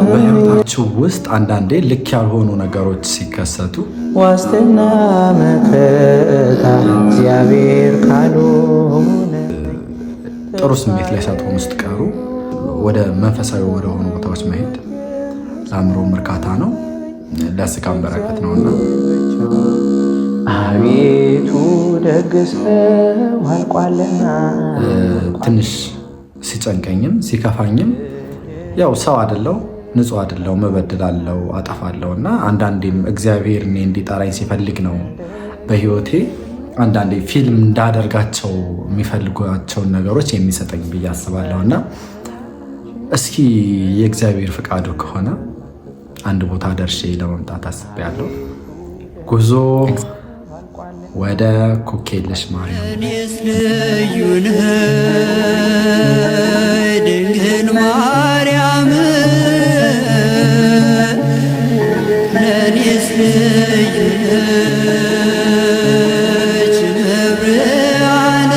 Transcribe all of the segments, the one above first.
በሕይወታችሁ ውስጥ አንዳንዴ ልክ ያልሆኑ ነገሮች ሲከሰቱ ዋስትና መከታ እግዚአብሔር ካልሆነ ጥሩ ስሜት ላይ ሳትሆኑ ስትቀሩ ወደ መንፈሳዊ ወደ ሆኑ ቦታዎች መሄድ ለአእምሮም እርካታ ነው፣ ለስጋም በረከት ነውና አቤቱ ደግሰው አልቋልና ትንሽ ሲጨንቀኝም ሲከፋኝም ያው ሰው አይደለው ንጹህ አይደለው መበደላለው አጠፋለውና አንዳንዴም እግዚአብሔር እኔ እንዲጠራኝ ሲፈልግ ነው በህይወቴ አንዳንዴ ፊልም እንዳደርጋቸው የሚፈልጓቸውን ነገሮች የሚሰጠኝ ብዬ አስባለሁና እስኪ የእግዚአብሔር ፍቃዱ ከሆነ አንድ ቦታ ደርሼ ለመምጣት አስቤያለሁ። ጉዞ ወደ ኩክየለሽ ማርያም ድንግል ማርያም ለኔስ ልዩ ነች መብርሃን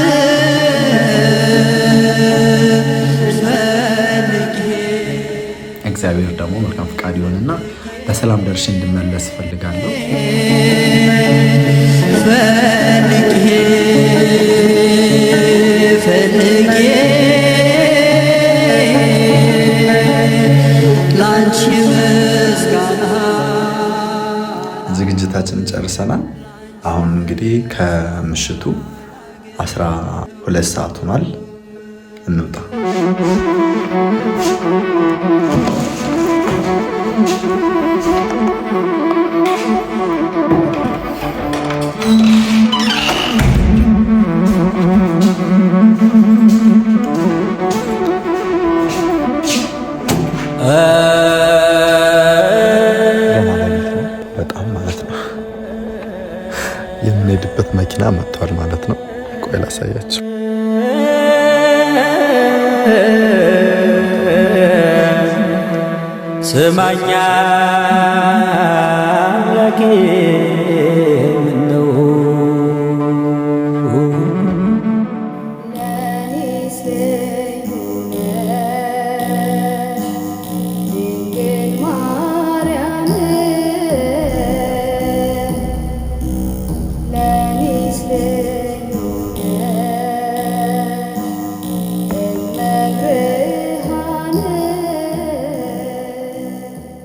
እግዚአብሔር ደግሞ መልካም ፍቃድ ይሆንና በሰላም ደርሼ እንድመለስ እፈልጋለሁ። ፈልጌ ላንቺ ምስጋና። ዝግጅታችንን ጨርሰናል። አሁን እንግዲህ ከምሽቱ 12 ሰዓት ሆኗል። እንውጣ። በጣም ማለት ነው የምንሄድበት መኪና መጥቷል ማለት ነው። ቆይ ላሳያችሁ። ስማኛ አምላኬ ምነው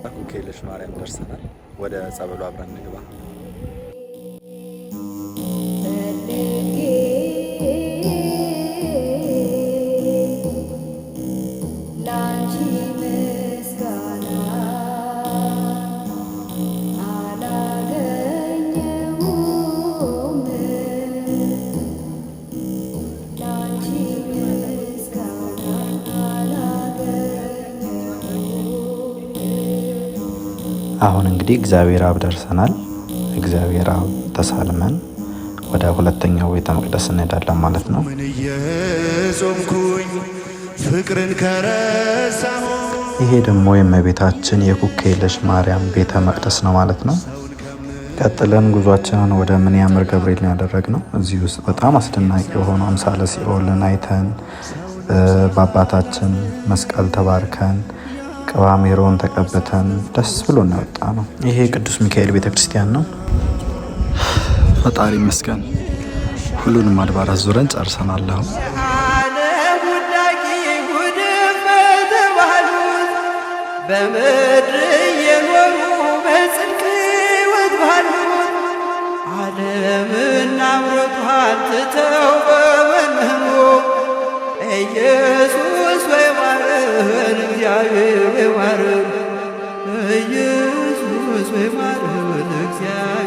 ኩክየለሽ ማርያም ደርሰናል። ወደ ጸበሉ አብረን እንግባ። አሁን እንግዲህ እግዚአብሔር አብ ደርሰናል። እግዚአብሔር አብ ተሳልመን ወደ ሁለተኛው ቤተ መቅደስ እንሄዳለን ማለት ነው። ይሄ ደግሞ የእመቤታችን የኩክየለሽ ማርያም ቤተ መቅደስ ነው ማለት ነው። ቀጥለን ጉዟችንን ወደ ምንያምር ገብርኤል ያደረግነው እዚህ ውስጥ በጣም አስደናቂ የሆኑ አምሳለ ሲኦልን አይተን በአባታችን መስቀል ተባርከን ቅባ ሜሮን ተቀብተን ደስ ብሎ ነው የወጣ ነው። ይሄ ቅዱስ ሚካኤል ቤተክርስቲያን ነው። ፈጣሪ ይመስገን ሁሉንም አድባራት ዙረን ጨርሰናል። በምድር የኖሩ በጽድቅ ሕይወት ባሉት ዓለምና አምሮቷን ትተው በመንኑ ኢየሱስ ወይ ማረን፣ እግዚአብሔር ወይ ማረን፣ ኢየሱስ ወይ ማረን፣ እግዚአብሔር